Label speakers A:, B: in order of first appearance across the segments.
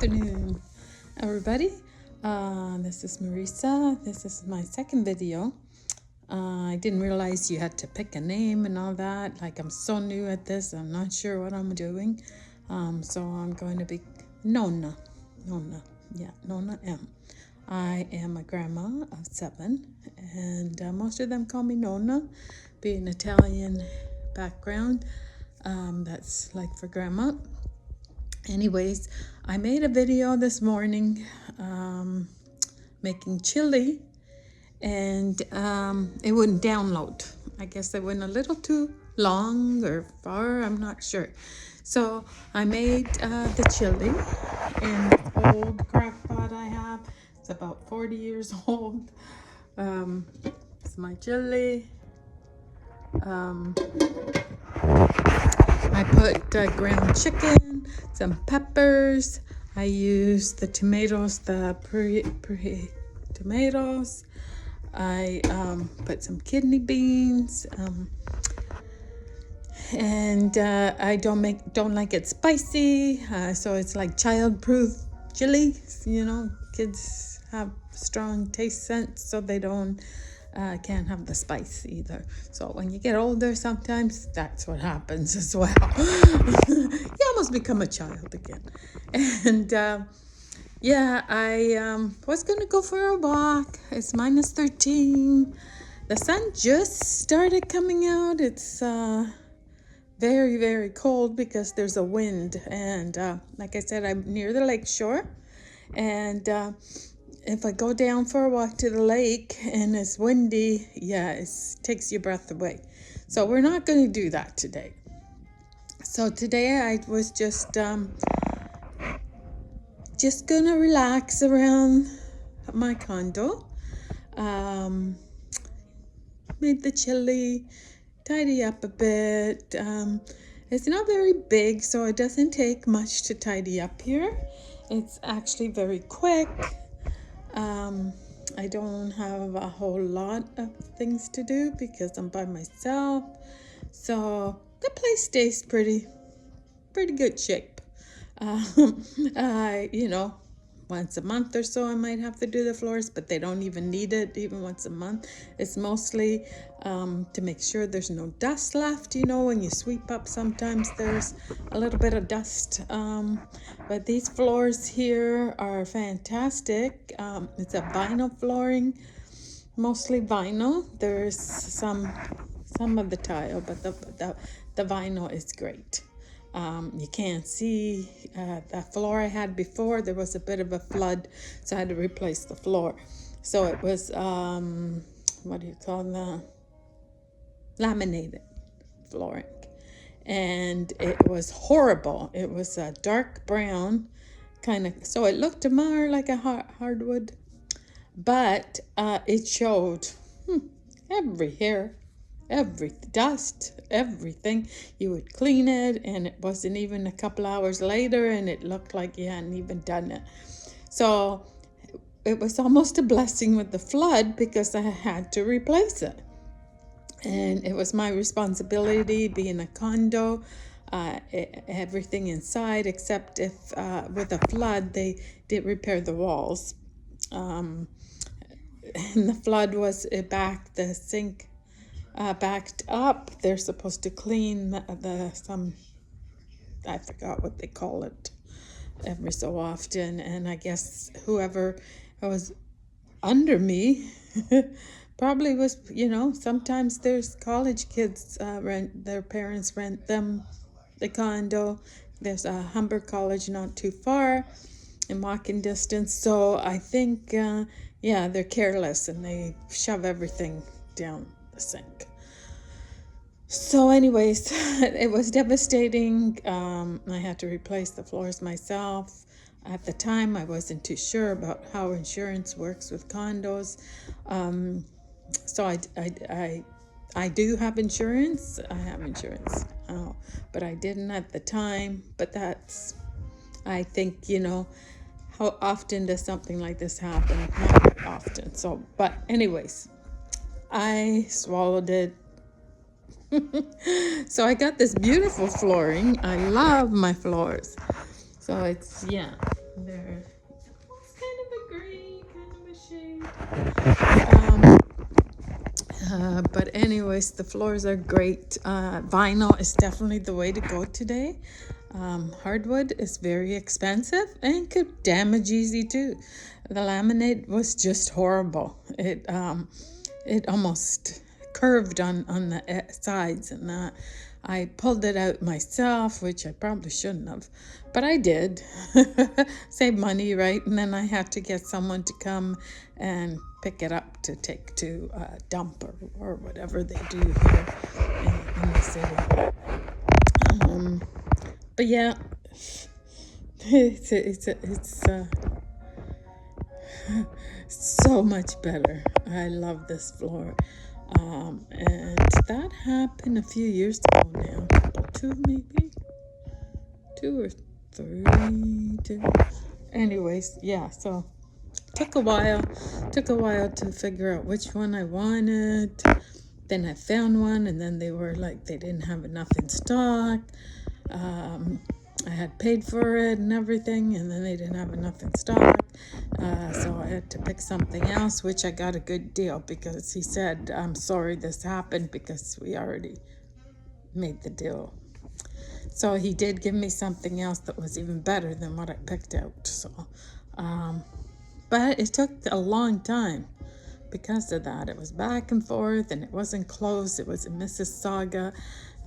A: afternoon, everybody. This is Marisa. This is my second video. I didn't realize you had to pick a name and all that. Like, I'm so new at this. I'm not sure what I'm doing. So I'm going to be Nonna. Nonna M. I am a grandma of 7, and most of them call me Nonna, being Italian background. That's like for grandma. Anyways, I made a video this morning making chili, and it wouldn't download. I guess it went a little too long or far, I'm not sure. So I made the chili in this old crock pot I have. It's about 40 years old. It's my chili. I put ground chicken, some peppers. I used the tomatoes, the puree tomatoes. I put some kidney beans, and I don't like it spicy, so it's like child-proof chili. You know, kids have strong taste sense, so they can't have the spice either. So when you get older, sometimes that's what happens as well. You almost become a child again. And I was gonna go for a walk. It's minus 13. The sun just started coming out. It's very, very cold because there's a wind. And like I said, I'm near the lake shore. And if I go down for a walk to the lake and it's windy, it takes your breath away. So we're not going to do that today. So today I was just going to relax around my condo. Made the chili, tidy up a bit. It's not very big, so it doesn't take much to tidy up here. It's actually very quick. I don't have a whole lot of things to do because I'm by myself. So the place stays pretty good shape. Once a month or so I might have to do the floors, but they don't even need it even once a month. It's mostly to make sure there's no dust left. You know, when you sweep up, sometimes there's a little bit of dust. But these floors here are fantastic. It's a vinyl flooring, mostly vinyl. There's some of the tile, but the vinyl is great. You can't see the floor I had before. There was a bit of a flood, so I had to replace the floor. So it was, laminated flooring. And it was horrible. It was a dark brown, kind of, so it looked more like a hardwood, but it showed every hair, every dust, everything. You would clean it, and it wasn't even a couple hours later, and it looked like you hadn't even done it. So it was almost a blessing with the flood because I had to replace it. And it was my responsibility, being a condo, everything inside, except if with a flood, they did repair the walls. And the flood was the sink backed up. They're supposed to clean I forgot what they call it, every so often. And I guess whoever was under me probably was, sometimes there's college kids, their parents rent them the condo. There's a Humber College not too far in walking distance. So I think, they're careless and they shove everything down the sink. So anyways, it was devastating. I had to replace the floors myself. At the time, I wasn't too sure about how insurance works with condos. So I do have insurance. I have insurance, but I didn't at the time. But I think, how often does something like this happen? Not very often. So, but anyways, I swallowed it. So I got this beautiful flooring. I love my floors. So it's, They're almost kind of a gray, kind of a shade. But anyways, the floors are great. Vinyl is definitely the way to go today. Hardwood is very expensive and could damage easy too. The laminate was just horrible. It almost curved on the sides, and that I pulled it out myself, which I probably shouldn't have, but I did. Save money, right? And then I had to get someone to come and pick it up to take to a dump or whatever they do here in the city. But yeah, it's so much better. I love this floor. And that happened a few years ago now. About two, maybe? 2 or 3. Anyways, yeah, so took a while to figure out which one I wanted. Then I found one, and then they were like, they didn't have enough in stock. I had paid for it and everything, and then they didn't have enough in stock. So I had to pick something else, which I got a good deal because he said, I'm sorry this happened because we already made the deal. So he did give me something else that was even better than what I picked out. So, but it took a long time because of that. It was back and forth, and it wasn't close. It was in Mississauga,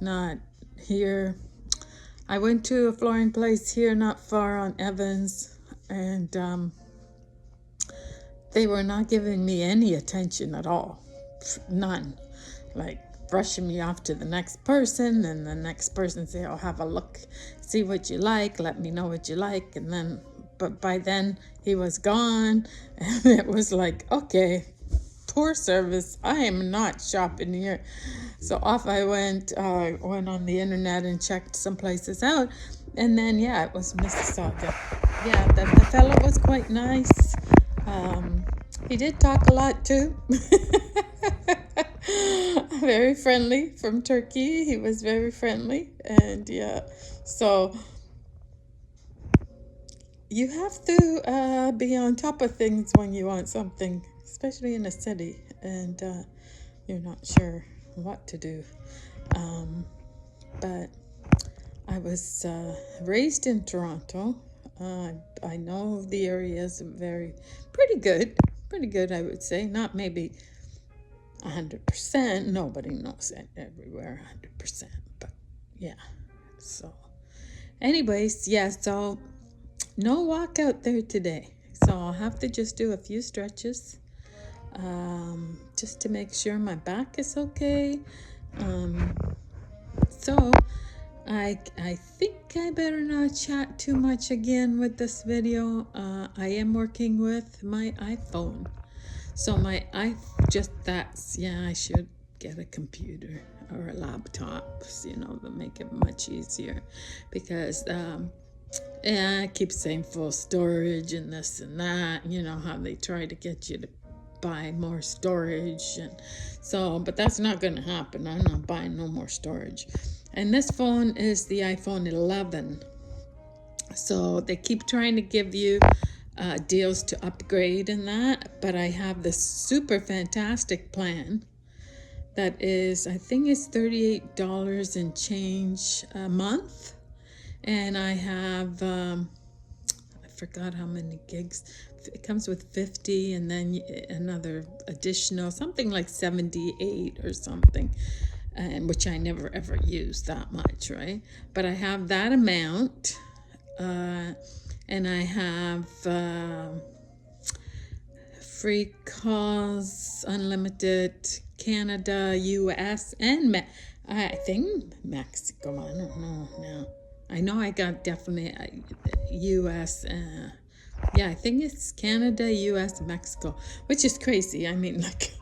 A: not here. I went to a flooring place here not far on Evans, and they were not giving me any attention at all. None. Like brushing me off to the next person, and the next person say, I'll have a look, see what you like, let me know what you like. And then, but by then he was gone, and it was like, okay, poor service. I am not shopping here. So off I went on the internet and checked some places out. And then, yeah, it was Mississauga. Yeah, the fellow was quite nice. He did talk a lot too. Very friendly, from Turkey. He was very friendly. And yeah, so you have to be on top of things when you want something, especially in a city, and you're not sure what to do. But I was raised in Toronto. I know the area is pretty good, I would say. Not maybe 100%. Nobody knows it everywhere 100%, but yeah. So, anyways, yeah. So no walk out there today. So I'll have to just do a few stretches, just to make sure my back is okay. So I think I better not chat too much again with this video. I am working with my iPhone. So I should get a computer or a laptop, to make it much easier, because I keep saying full storage and this and that, how they try to get you to buy more storage, and so, but that's not going to happen. I'm not buying no more storage. And this phone is the iPhone 11. So they keep trying to give you deals to upgrade and that, but I have this super fantastic plan that is, I think it's $38 and change a month, and I have I forgot how many gigs. It comes with 50, and then another additional, something like 78 or something, and which I never ever use that much, right? But I have that amount, and I have free calls, unlimited, Canada, US, and I think Mexico. I don't know now. I know I got definitely US. Yeah, I think it's Canada, US, Mexico, which is crazy. I mean, like,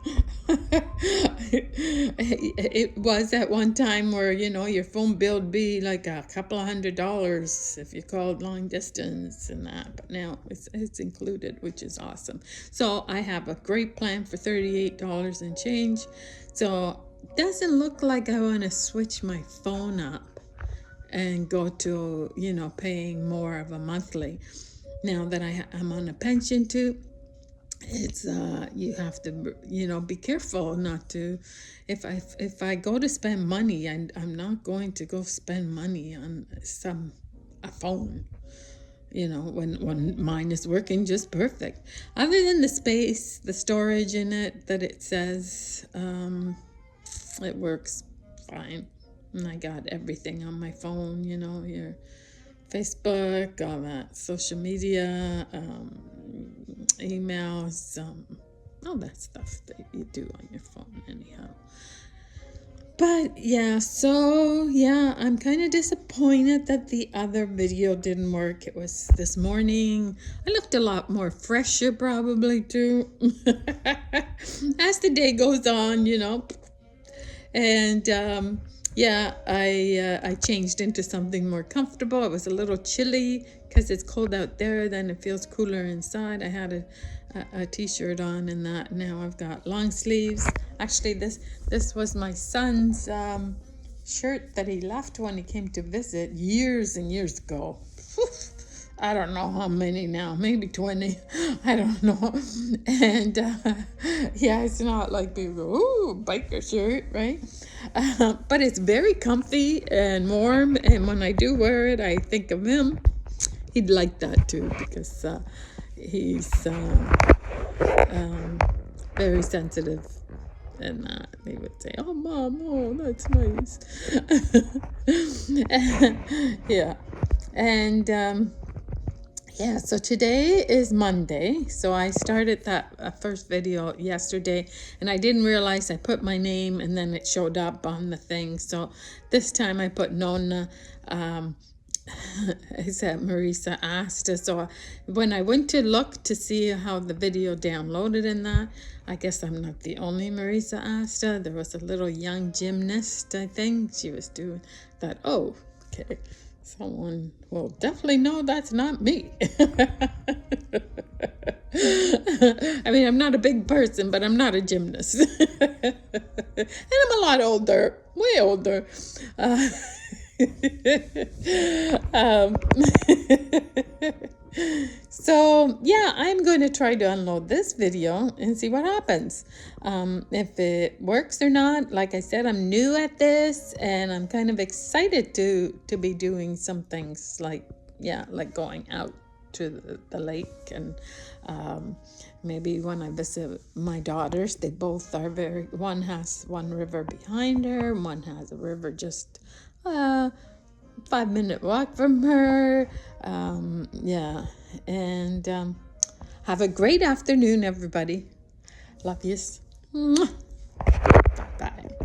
A: it was at one time where, your phone bill would be like a couple of $100 if you called long distance and that. But now it's included, which is awesome. So I have a great plan for $38 and change. So it doesn't look like I want to switch my phone up and go to, paying more of a monthly. now that I'm on a pension too. It's you have to, be careful not to. If I go to spend money, I'm not going to go spend money on a phone, when mine is working just perfect. Other than the space, the storage in it, that it says it works fine. And I got everything on my phone, your Facebook, all that social media, emails, all that stuff that you do on your phone anyhow. But yeah, so yeah, I'm kind of disappointed that the other video didn't work. It was this morning. I looked a lot more fresher probably too. As the day goes on, And yeah, I changed into something more comfortable. It was a little chilly because it's cold out there, then it feels cooler inside. I had a t-shirt on and that. Now I've got long sleeves. Actually, this was my son's shirt that he left when he came to visit years and years ago. I don't know how many now, maybe 20. I don't know. And yeah, it's not like people go, ooh, biker shirt, right? But it's very comfy and warm. And when I do wear it, I think of him. He'd like that too, because he's very sensitive. And they would say, oh, Mom, oh, that's nice. Yeah. And yeah, so today is Monday. So I started that first video yesterday, and I didn't realize I put my name and then it showed up on the thing. So this time I put Nonna. I said Marisa asked us. So when I went to look to see how the video downloaded in that, I guess I'm not the only Marisa Asta. There was a little young gymnast, I think. She was doing that. Oh, okay. Someone will definitely know that's not me. I mean, I'm not a big person, but I'm not a gymnast. And I'm a lot older, way older. So yeah, I'm going to try to unload this video and see what happens. If it works or not. Like I said, I'm new at this and I'm kind of excited to be doing some things like going out to the lake, and maybe when I visit my daughters, they both are one has one river behind her, one has a river just 5-minute walk from her. Yeah, and have a great afternoon, everybody. Love yous. Bye bye.